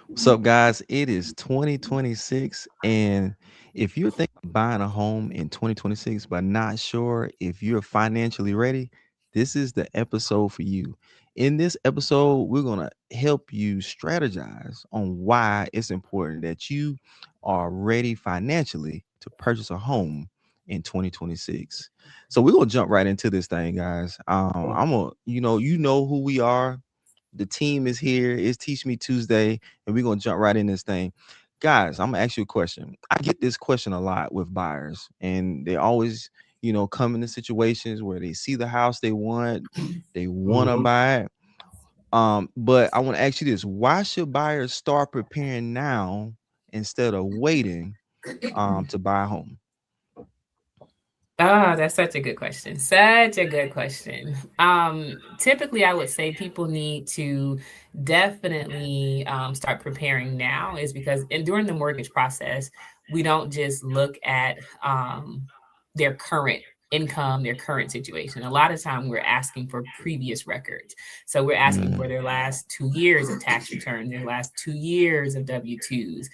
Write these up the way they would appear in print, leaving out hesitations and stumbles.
What's up, guys? It is 2026, and if you're thinking of buying a home in 2026 but not sure if you're financially ready, this is the episode for you. In this episode, we're going to help you strategize on why it's important that you are ready financially to purchase a home in 2026. So we're going to jump right into this thing, guys. I'm going to, you know who we are. The team is here. It's Teach Me Tuesday, and we're gonna jump right in this thing. Guys, I'm gonna ask you a question. I get this question a lot with buyers, and they always, come into situations where they see the house they want to Mhm. buy it. But I want to ask you this: why should buyers start preparing now instead of waiting to buy a home? Oh, that's such a good question. Such a good question. Typically, I would say people need to definitely start preparing now, is because and during the mortgage process, we don't just look at their current income, their current situation. A lot of time we're asking for previous records. So we're asking for Mm, their last 2 years of tax returns, their last 2 years of W-2s,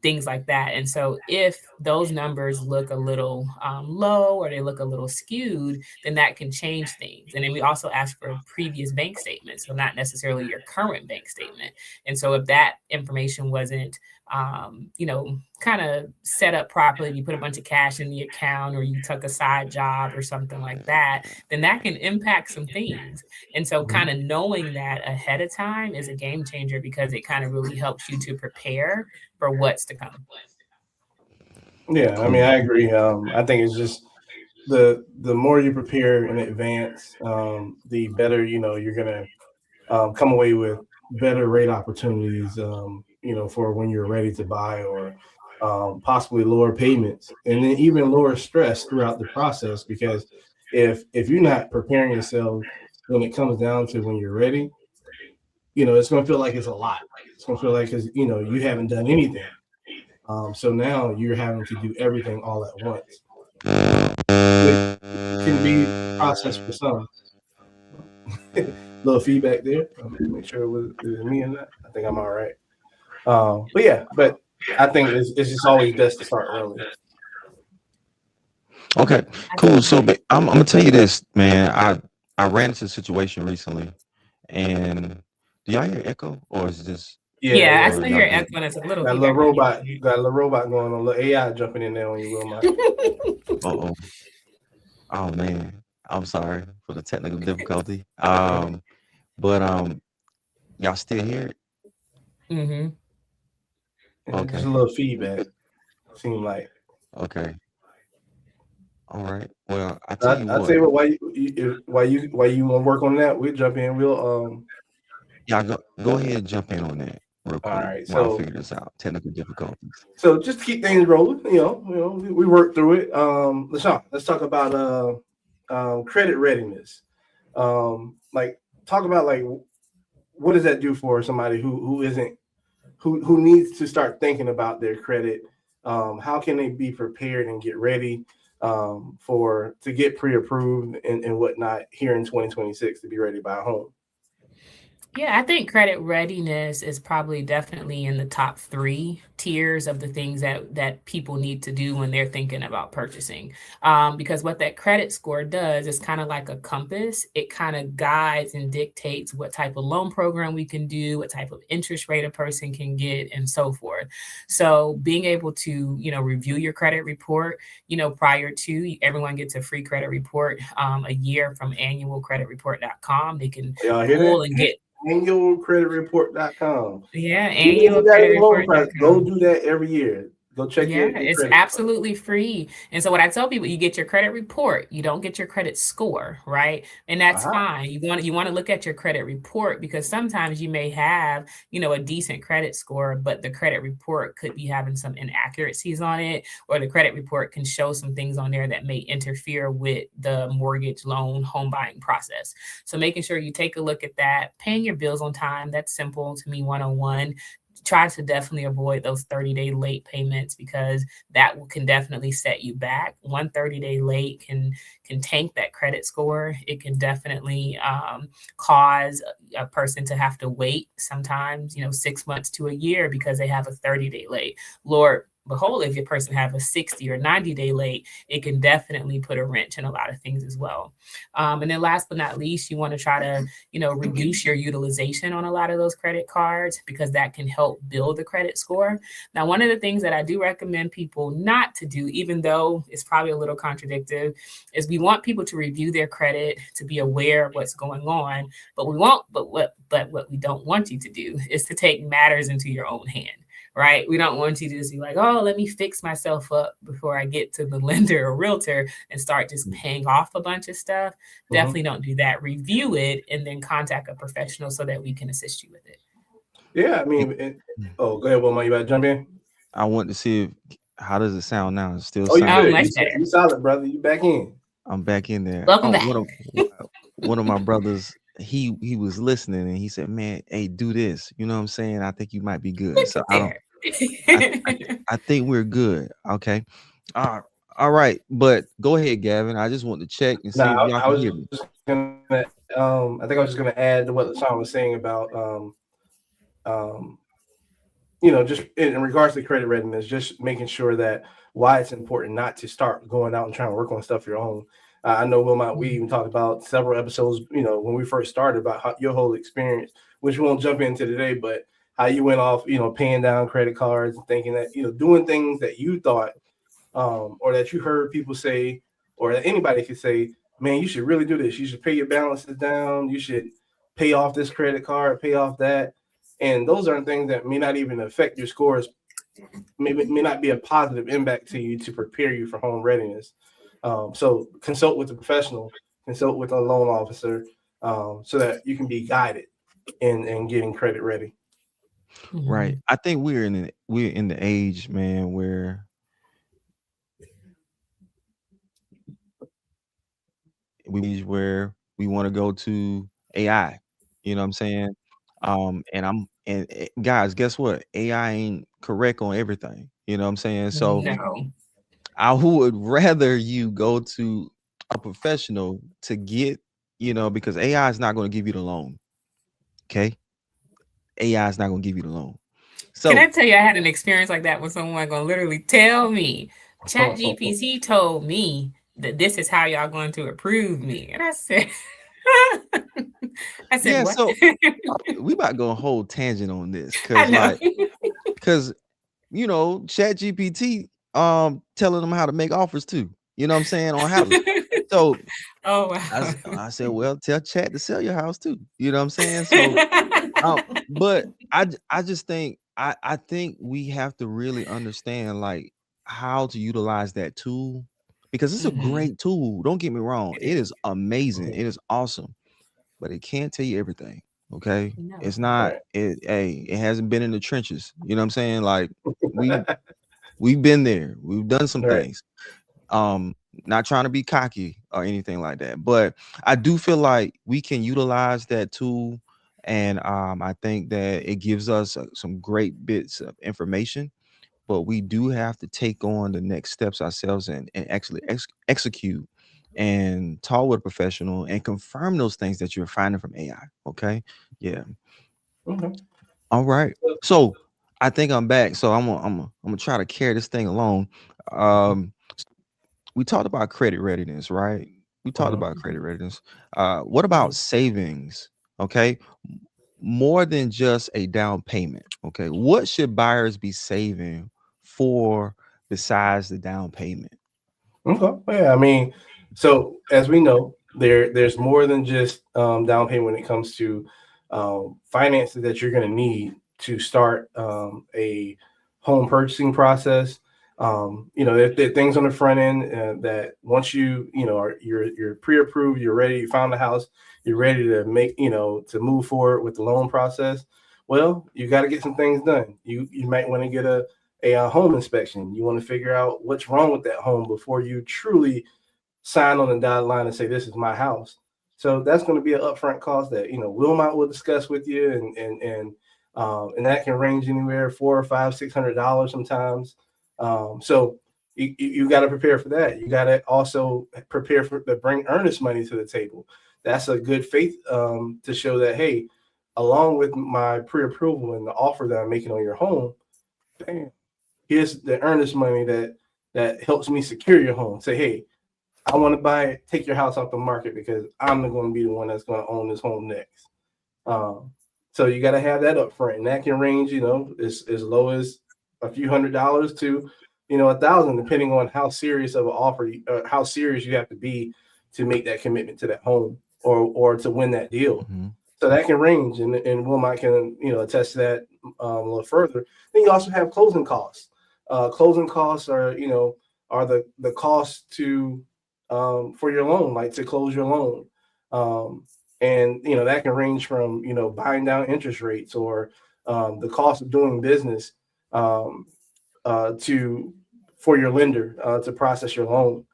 things like that. And so if those numbers look a little low or they look a little skewed, then that can change things. And then we also ask for previous bank statements, so not necessarily your current bank statement. And so if that information wasn't, kind of set up properly, you put a bunch of cash in the account or you took a side job or something like that, then that can impact some things. And so Mhm. kind of knowing that ahead of time is a game changer because it kind of really helps you to prepare for what's to come. Yeah, I mean, cool. I agree. I think it's just the more you prepare in advance, the better you're gonna come away with better rate opportunities. For when you're ready to buy, or possibly lower payments, and then even lower stress throughout the process. Because if you're not preparing yourself when it comes down to when you're ready, it's gonna feel like it's a lot. It's gonna feel like because you haven't done anything. So now you're having to do everything all at once, which can be a process for some. Little feedback there. Make sure it was me and that. I think I'm all right. But yeah, but I think it's just always best to start early. Okay, I cool. So I'm gonna tell you this, man. I ran into a situation recently, and do y'all hear echo, or is this, Yeah, Yeah, I yeah. or still y'all hear good? echo and it's a little Got a little feedback on robot. your Got a little robot going on. A little AI jumping in there on you, Wilmot. Uh oh. Oh man, I'm sorry for the technical difficulty. But y'all still hear it? end. Hmm. Yeah, just Okay, a little feedback. Seem like. okay, all right. Well, I tell you I tell what, you what. Why you want to work on that? We'll jump in. We'll y'all go ahead and jump in on that real All quick right. while I So figure this out. Technical difficulties. just to keep things rolling, we work through it. LaShawn, let's talk about credit readiness. Like talk about like what does that do for somebody who isn't who needs to start thinking about their credit? How can they be prepared and get ready for to get pre-approved and whatnot here in 2026 to be ready to buy a home? Yeah, I think credit readiness is probably definitely in the top three tiers of the things that people need to do when they're thinking about purchasing. Because what that credit score does is kind of like a compass. It kind of guides and dictates what type of loan program we can do, what type of interest rate a person can get, and so forth. So being able to, review your credit report, prior to everyone gets a free credit report a year from annualcreditreport.com. They can Y'all hear that? pull and get Annualcreditreport.com. yeah, Even if you got a loan price, go annualcreditreport.com. do that every year. Go check Yeah, your it's credit. absolutely free. And so what I tell people, you get your credit report, you don't get your credit score, right? And that's Uh-huh. fine. You want to look at your credit report because sometimes you may have, a decent credit score, but the credit report could be having some inaccuracies on it, or the credit report can show some things on there that may interfere with the mortgage loan home buying process. So making sure you take a look at that, paying your bills on time, that's simple to me 101. try to definitely avoid those 30-day late payments because that can definitely set you back. One 30-day late can tank that credit score. It can definitely cause a person to have to wait sometimes, 6 months to a year because they have a 30-day late. Lord behold, if your person have a 60 or 90-day late, it can definitely put a wrench in a lot of things as well. And then last but not least, you want to try to, reduce your utilization on a lot of those credit cards because that can help build the credit score. Now, one of the things that I do recommend people not to do, even though it's probably a little contradictory, is we want people to review their credit to be aware of what's going on, but what we don't want you to do is to take matters into your own hand. Right? We don't want you to just be like, oh, let me fix myself up before I get to the lender or realtor and start just paying off a bunch of stuff. Definitely don't do that. Review it and then contact a professional so that we can assist you with it. Yeah, I Yeah. mean, go ahead, Wilma. You about to jump in? I want to see if how does it sound now? It still Oh, you sound. Oh, good? much better. You solid, brother. You back in? I'm back in there. Welcome Oh, back. one of my brothers, he was listening and he said, "Man, hey, do this." You know what I'm saying? I think you might be good. Look So at I don't. there. I think we're good. Okay. All right. But go ahead, Gavin. I just want to check and see Nah, if y'all I can was hear just me. gonna. I think I was just gonna add to what Sean was saying about um, just in regards to credit readiness, just making sure that why it's important not to start going out and trying to work on stuff your own. I know Wilmot, we even talked about several episodes, when we first started about your whole experience, which we won't jump into today, but how you went off, paying down credit cards and thinking that, doing things that you thought or that you heard people say, or that anybody could say, man, you should really do this. You should pay your balances down. You should pay off this credit card, pay off that. And those are things that may not even affect your scores, may not be a positive impact to you to prepare you for home readiness. So consult with a professional, consult with a loan officer, so that you can be guided in getting credit ready. Right. Mhm. I think we're in the age, man, where we want to go to AI. You know what I'm saying? And guys, guess what? AI ain't correct on everything. You know what I'm saying? So No. I would rather you go to a professional to get, because AI is not going to give you the loan. Okay. AI is not going to give you the loan. Can I So tell you, I had an experience like that with someone gonna literally tell me, Chat GPT told me that this is how y'all going to approve me. And I said, I said, yeah, what? so we about to go a whole tangent on this I because know. because Chat GPT telling them how to make offers too. You know what I'm saying, on houses. So Oh, I, wow. s- I said, well, tell Chat to sell your house too. You know what I'm saying? So but I just think I think we have to really understand like how to utilize that tool because it's a Mhm. great tool. Don't get me wrong. It It is. is amazing. It is awesome, but it can't tell you everything. Okay. It's No. not Right. it hasn't been in the trenches. You know what I'm saying? Like we we've been there. We've done some Right. things. Not trying to be cocky or anything like that, but I do feel like we can utilize that tool, and I think that it gives us some great bits of information, but we do have to take on the next steps ourselves and actually execute and talk with a professional and confirm those things that you're finding from AI. Okay. Yeah. Okay. All right. So I think I'm back. So I'm gonna try to carry this thing along. Um, we talked about credit readiness, right? We talked Mhm. about credit readiness. What about Mhm. savings? Okay. More than just a down payment. Okay. What should buyers be saving for besides the down payment? Okay. Yeah, I mean, so as we know, there's more than just down payment when it comes to finances that you're going to need to start a home purchasing process. There are things on the front end that once you're pre-approved, you're ready, you found the house, you're ready to to move forward with the loan process. Well, you got to get some things done. You might want to get a home inspection. You want to figure out what's wrong with that home before you truly sign on the dotted line and say, this is my house. So that's going to be an upfront cost that, Wilmot will discuss with you and and that can range anywhere $400 or $500, $600 sometimes. So you got to prepare for that. You got to also prepare for to bring earnest money to the table. That's a good faith to show that, hey, along with my pre-approval and the offer that I'm making on your home, bam, here's the earnest money that helps me secure your home. Say, hey, I want to buy it, take your house off the market because I'm going to be the one that's going to own this home next. Um, so you got to have that up front, and that can range, as low as a few $100s to, 1,000, depending on how serious of an offer, how serious you have to be to make that commitment to that home or to win that deal. Mhm. So that can range, and Wilmot can attest to that a little further. Then you also have closing costs. Closing costs are the cost to for your loan, like to close your loan. Um, and that can range from buying down interest rates or the cost of doing business um, to for your lender to process your loan.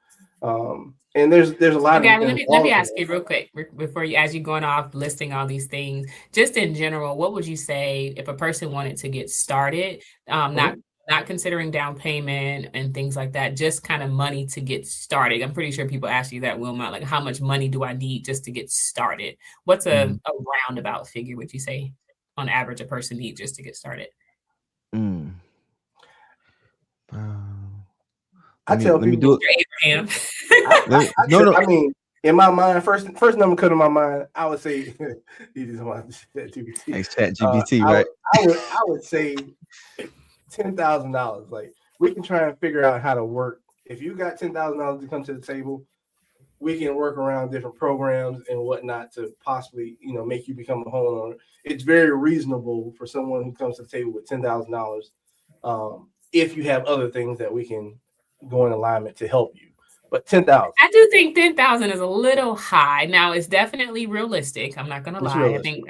And there's a So, lot of Gavin, let me involved in ask you real quick before you, as you going off listing all these things, just in general, what would you say if a person wanted to get started, that. not considering down payment and things like that, just kind of money to get started? I'm pretty sure people ask you that, Wilma, like how much money do I need just to get started? What's Mhm. a roundabout figure would you say on average a person needs just to get started? Mm. Uh, I let tell me do people, it. Mr. Abraham. No, no. I mean, in my mind, first number come to my mind, I would say, you just want to that GPT. Like Chat GPT, I right? would, I would say $10,000. Like we can try and figure out how to work. If you got $10,000 to come to the table, we can work around different programs and whatnot to possibly, make you become a homeowner. It's very reasonable for someone who comes to the table with $10,000, if you have other things that we can go in alignment to help you. But 10,000, I do think 10,000 is a little high. Now it's definitely realistic. I'm not gonna it's lie. realistic.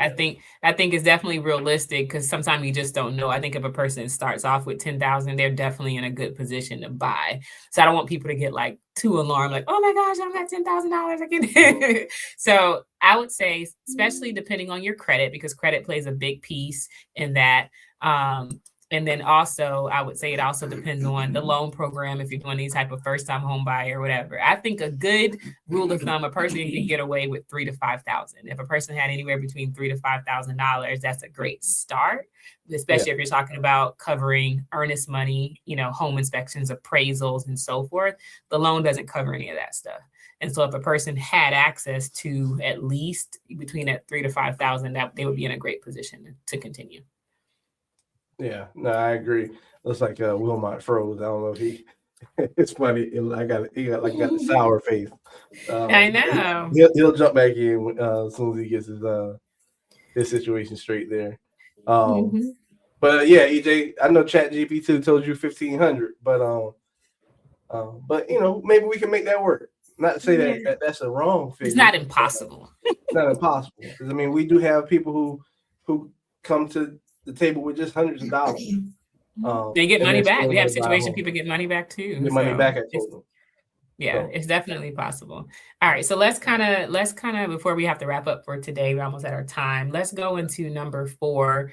I think it's definitely realistic because sometimes you just don't know. I think if a person starts off with 10,000, they're definitely in a good position to buy. So I don't want people to get like too alarmed, like, oh my gosh, I'm at $10,000 Mhm. again. So I would say, especially depending on your credit, because credit plays a big piece in that. Um, and then also, I would say it also depends on the loan program if you're doing any type of first time home buyer or whatever. I think a good rule of thumb, a person can get away with 3 to 5 thousand. If a person had anywhere between $3 to 5 thousand, that's a great start. Yeah, Especially if you're talking about covering earnest money, home inspections, appraisals, and so forth. The loan doesn't cover any of that stuff. And so if a person had access to at least between that 3 to 5 thousand, that they would be in a great position to continue. yeah, no, I agree. Looks like Wilmot froze. I don't know if he. It's funny. He got the sour face. I But know. he'll jump back in as soon as he gets his situation straight there. Um, Mhm. but yeah, EJ, I know Chat GPT told you 1,500, but maybe we can make that work. Not to say Yeah. that's a wrong It's figure, not but impossible. it's not impossible. Because I mean, we do have people who come to the table with just hundreds of dollars, They get and money they're back. still We have able to buy a situation home, people get money back too. get money So back. I it's told them. yeah, So it's definitely possible. All right, so let's kind of before we have to wrap up for today, we're almost at our time. Let's go into number 4,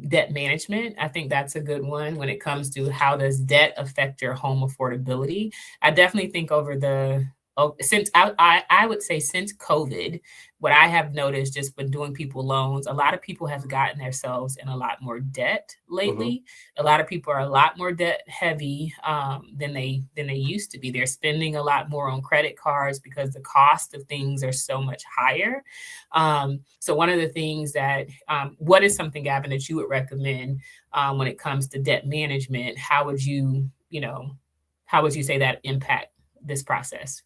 debt management. I think that's a good one when it comes to how does debt affect your home affordability. I definitely think over the since I would say since COVID, what I have noticed just when doing people loans, a lot of people have gotten themselves in a lot more debt mhm. lately. A lot of people are a lot more debt heavy than they used to be. They're spending a lot more on credit cards because the cost of things are so much higher. So one of the things that what is something, Gavin, that you would recommend when it comes to debt management? How would you say that impact this process?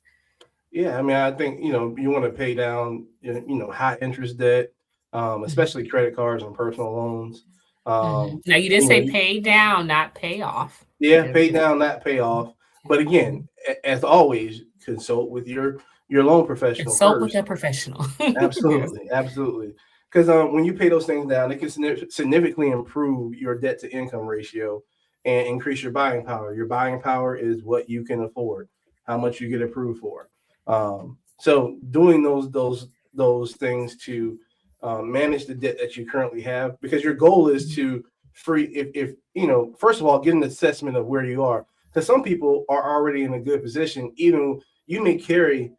Yeah, I mean, I think you want to pay down high interest debt, Mhm. especially credit cards and personal loans. Mhm. Um, Now you did you know, say pay down, not pay off, yeah, because pay down, that pay off. But again, as always, consult with your loan professional consult with first. a professional. Yes. Absolutely, absolutely. Because when you pay those things down, it can significantly improve your debt to income ratio and increase your buying power. Your buying power is what you can afford, how much you get approved for. So doing those things to manage the debt that you currently have, because your goal is to free, if first of all, get an assessment of where you are, because some people are already in a good position. Even you may carry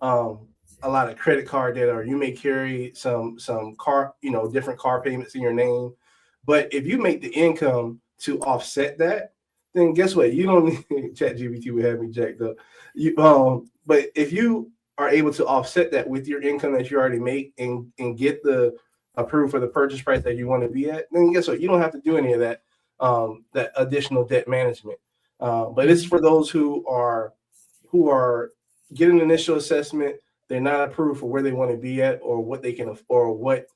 um, a lot of credit card debt, or you may carry some car, different car payments in your name. But if you make the income to offset that, then guess what? You don't need Chat GPT would have me jacked up. But if you are able to offset that with your income that you already make, and get the approved for the purchase price that you want to be at, then guess what? You don't have to do any of that that additional debt management. But it's for those who are getting an initial assessment. They're not approved for where they want to be at, or what they can, or what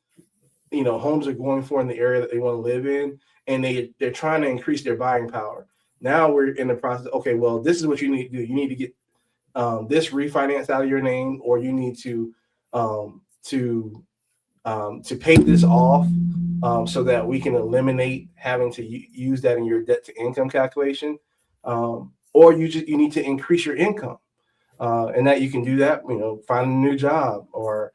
homes are going for in the area that they want to live in, and they're trying to increase their buying power. Now we're in the process. Okay, well, this is what you need to do. You need to get this refinance out of your name, or you need um, to to pay this off, so that we can eliminate having to use that in your debt to income calculation, or you need to increase your income, and that you can do that, finding a new job, or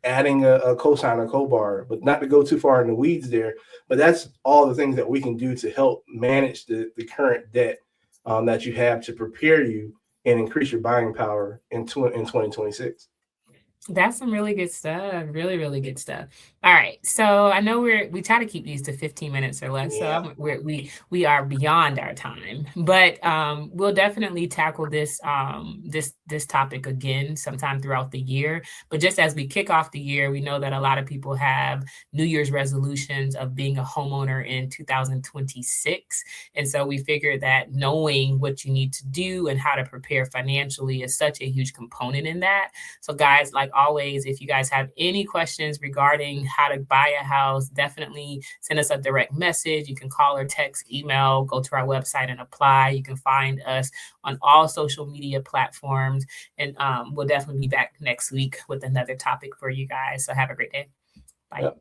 adding a cosign or co-borrower, but not to go too far in the weeds there. But that's all the things that we can do to help manage the current debt that you have, to prepare you and increase your buying power in 2026. That's some really good stuff. Really, really good stuff. All right. So I know we try to keep these to 15 minutes or less. So Yeah. we are beyond our time, but we'll definitely tackle this topic again sometime throughout the year. But just as we kick off the year, we know that a lot of people have New Year's resolutions of being a homeowner in 2026. And so we figured that knowing what you need to do and how to prepare financially is such a huge component in that. So guys, like always, if you guys have any questions regarding how to buy a house, definitely send us a direct message. You can call or text, email, go to our website and apply. You can find us on all social media platforms. And we'll definitely be back next week with another topic for you guys. So have a great day. Bye. Yep.